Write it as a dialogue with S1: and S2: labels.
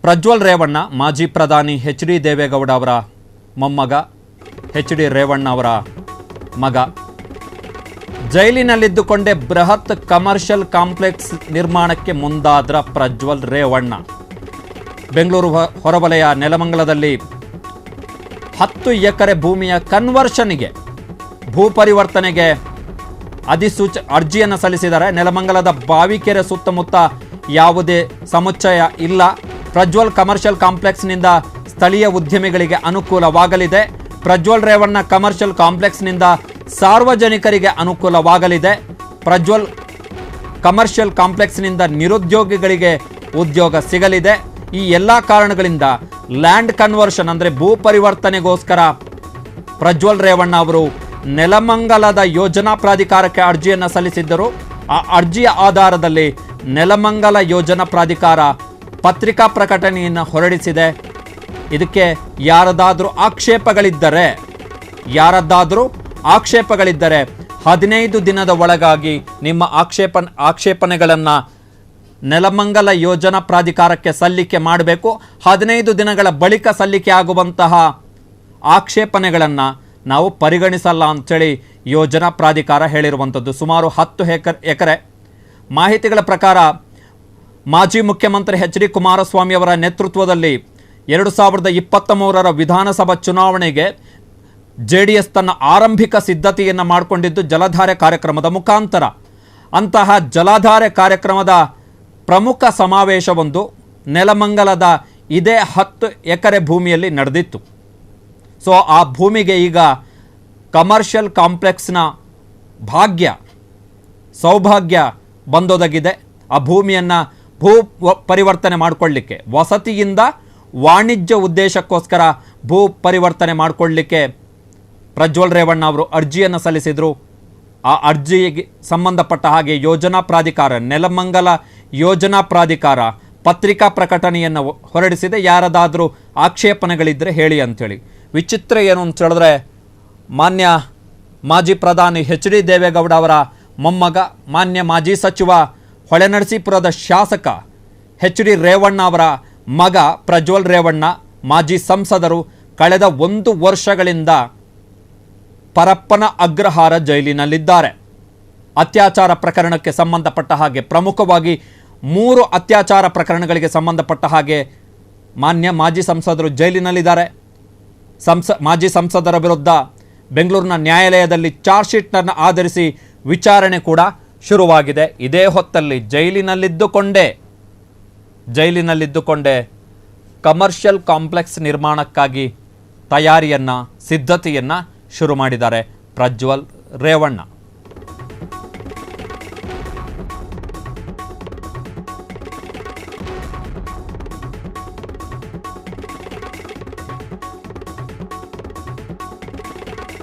S1: ಪ್ರಜ್ವಲ್ ರೇವಣ್ಣ ಮಾಜಿ ಪ್ರಧಾನಿ ಎಚ್.ಡಿ. ದೇವೇಗೌಡ ಅವರ ಮೊಮ್ಮಗ, ಎಚ್.ಡಿ. ರೇವಣ್ಣ ಅವರ ಮಗ. ಜೈಲಿನಲ್ಲಿದ್ದುಕೊಂಡೇ ಬೃಹತ್ ಕಮರ್ಷಿಯಲ್ ಕಾಂಪ್ಲೆಕ್ಸ್ ನಿರ್ಮಾಣಕ್ಕೆ ಮುಂದಾದ ಪ್ರಜ್ವಲ್ ರೇವಣ್ಣ ಬೆಂಗಳೂರು ಹೊರವಲಯ ನೆಲಮಂಗಲದಲ್ಲಿ 10 ಎಕರೆ ಭೂಮಿಯ ಕನ್ವರ್ಷನ್ಗೆ, ಭೂ ಪರಿವರ್ತನೆಗೆ ಅರ್ಜಿಯನ್ನು ಸಲ್ಲಿಸಿದ್ದಾರೆ. ನೆಲಮಂಗಲದ ಬಾವಿಕೆರೆ ಸುತ್ತಮುತ್ತ ಯಾವುದೇ ಸಮುಚ್ಚಯ ಇಲ್ಲ. ಪ್ರಜ್ವಲ್ ಕಮರ್ಷಿಯಲ್ ಕಾಂಪ್ಲೆಕ್ಸ್ನಿಂದ ಸ್ಥಳೀಯ ಉದ್ಯಮಿಗಳಿಗೆ ಅನುಕೂಲವಾಗಲಿದೆ. ಪ್ರಜ್ವಲ್ ರೇವಣ್ಣ ಕಮರ್ಷಿಯಲ್ ಕಾಂಪ್ಲೆಕ್ಸ್ನಿಂದ ಸಾರ್ವಜನಿಕರಿಗೆ ಅನುಕೂಲವಾಗಲಿದೆ. ಪ್ರಜ್ವಲ್ ಕಮರ್ಷಿಯಲ್ ಕಾಂಪ್ಲೆಕ್ಸ್ನಿಂದ ನಿರುದ್ಯೋಗಿಗಳಿಗೆ ಉದ್ಯೋಗ ಸಿಗಲಿದೆ. ಈ ಎಲ್ಲ ಕಾರಣಗಳಿಂದ ಲ್ಯಾಂಡ್ ಕನ್ವರ್ಷನ್ ಅಂದರೆ ಭೂ ಪರಿವರ್ತನೆಗೋಸ್ಕರ ಪ್ರಜ್ವಲ್ ರೇವಣ್ಣ ಅವರು ನೆಲಮಂಗಲದ ಯೋಜನಾ ಪ್ರಾಧಿಕಾರಕ್ಕೆ ಅರ್ಜಿಯನ್ನು ಸಲ್ಲಿಸಿದ್ದರು. ಆ ಅರ್ಜಿಯ ಆಧಾರದಲ್ಲಿ ನೆಲಮಂಗಲ ಯೋಜನಾ ಪ್ರಾಧಿಕಾರ ಪತ್ರಿಕಾ ಪ್ರಕಟಣೆಯನ್ನು ಹೊರಡಿಸಿದೆ. ಇದಕ್ಕೆ ಯಾರದಾದರೂ ಆಕ್ಷೇಪಗಳಿದ್ದರೆ 15 ದಿನದ ಒಳಗಾಗಿ ನಿಮ್ಮ ಆಕ್ಷೇಪಣೆಗಳನ್ನು ನೆಲಮಂಗಲ ಯೋಜನಾ ಪ್ರಾಧಿಕಾರಕ್ಕೆ ಸಲ್ಲಿಕೆ ಮಾಡಬೇಕು. 15 ದಿನಗಳ ಬಳಿಕ ಸಲ್ಲಿಕೆ ಆಗುವಂತಹ ಆಕ್ಷೇಪಣೆಗಳನ್ನು ನಾವು ಪರಿಗಣಿಸಲ್ಲ ಅಂಥೇಳಿ ಯೋಜನಾ ಪ್ರಾಧಿಕಾರ ಹೇಳಿರುವಂಥದ್ದು. ಸುಮಾರು 10 ಎಕರೆ. ಮಾಹಿತಿಗಳ ಪ್ರಕಾರ ಮಾಜಿ ಮುಖ್ಯಮಂತ್ರಿ ಎಚ್.ಡಿ. ಕುಮಾರಸ್ವಾಮಿ ಅವರ ನೇತೃತ್ವದಲ್ಲಿ 2023ರ ವಿಧಾನಸಭಾ ಚುನಾವಣೆಗೆ JDS ತನ್ನ ಆರಂಭಿಕ ಸಿದ್ಧತೆಯನ್ನು ಮಾಡಿಕೊಂಡಿದ್ದು ಜಲಧಾರೆ ಕಾರ್ಯಕ್ರಮದ ಮುಖಾಂತರ. ಅಂತಹ ಜಲಧಾರೆ ಕಾರ್ಯಕ್ರಮದ ಪ್ರಮುಖ ಸಮಾವೇಶವೊಂದು ನೆಲಮಂಗಲದ ಇದೇ 10 ಎಕರೆ ಭೂಮಿಯಲ್ಲಿ ನಡೆದಿತ್ತು. ಸೊ ಆ ಭೂಮಿಗೆ ಈಗ ಕಮರ್ಷಿಯಲ್ ಕಾಂಪ್ಲೆಕ್ಸ್ನ ಸೌಭಾಗ್ಯ ಬಂದೊದಗಿದೆ. ಆ ಭೂಮಿಯನ್ನು ಭೂ ಪರಿವರ್ತನೆ ಮಾಡಿಕೊಳ್ಳಲಿಕ್ಕೆ, ವಸತಿಯಿಂದ ವಾಣಿಜ್ಯ ಉದ್ದೇಶಕ್ಕೋಸ್ಕರ ಭೂ ಪರಿವರ್ತನೆ ಮಾಡಿಕೊಳ್ಳಲಿಕ್ಕೆ ಪ್ರಜ್ವಲ್ ರೇವಣ್ಣ ಅವರು ಅರ್ಜಿಯನ್ನು ಸಲ್ಲಿಸಿದರು. ಆ ಅರ್ಜಿಗೆ ಸಂಬಂಧಪಟ್ಟ ಹಾಗೆ ಯೋಜನಾ ಪ್ರಾಧಿಕಾರ, ನೆಲಮಂಗಲ ಯೋಜನಾ ಪ್ರಾಧಿಕಾರ ಪತ್ರಿಕಾ ಪ್ರಕಟಣೆಯನ್ನು ಹೊರಡಿಸಿದೆ. ಯಾರದಾದರೂ ಆಕ್ಷೇಪಣೆಗಳಿದ್ದರೆ ಹೇಳಿ ಅಂಥೇಳಿ. ವಿಚಿತ್ರ ಏನು ಅಂತ ಹೇಳಿದ್ರೆ, ಮಾನ್ಯ ಮಾಜಿ ಪ್ರಧಾನಿ ಎಚ್.ಡಿ. ದೇವೇಗೌಡ ಅವರ ಮೊಮ್ಮಗ, ಮಾನ್ಯ ಮಾಜಿ ಸಚಿವ ಹೊಳೆನರಸೀಪುರದ ಶಾಸಕ ಎಚ್.ಡಿ. ರೇವಣ್ಣ ಅವರ ಮಗ ಪ್ರಜ್ವಲ್ ರೇವಣ್ಣ, ಮಾಜಿ ಸಂಸದರು ಕಳೆದ 1 ವರ್ಷಗಳಿಂದ ಪರಪ್ಪನ ಅಗ್ರಹಾರ ಜೈಲಿನಲ್ಲಿದ್ದಾರೆ. ಅತ್ಯಾಚಾರ ಪ್ರಕರಣಕ್ಕೆ ಸಂಬಂಧಪಟ್ಟ ಹಾಗೆ, ಪ್ರಮುಖವಾಗಿ 3 ಅತ್ಯಾಚಾರ ಪ್ರಕರಣಗಳಿಗೆ ಸಂಬಂಧಪಟ್ಟ ಹಾಗೆ ಮಾನ್ಯ ಮಾಜಿ ಸಂಸದರು ಜೈಲಿನಲ್ಲಿದ್ದಾರೆ. ಮಾಜಿ ಸಂಸದರ ವಿರುದ್ಧ ಬೆಂಗಳೂರಿನ ನ್ಯಾಯಾಲಯದಲ್ಲಿ ಚಾರ್ಜ್ ಶೀಟ್ನನ್ನು ಆಧರಿಸಿ ವಿಚಾರಣೆ ಕೂಡ ಶುರುವಾಗಿದೆ. ಇದೇ ಹೊತ್ತಲ್ಲಿ ಜೈಲಿನಲ್ಲಿದ್ದುಕೊಂಡೇ ಕಮರ್ಷಿಯಲ್ ಕಾಂಪ್ಲೆಕ್ಸ್ ನಿರ್ಮಾಣಕ್ಕಾಗಿ ಸಿದ್ಧತೆಯನ್ನು ಶುರು ಮಾಡಿದ್ದಾರೆ ಪ್ರಜ್ವಲ್ ರೇವಣ್ಣ.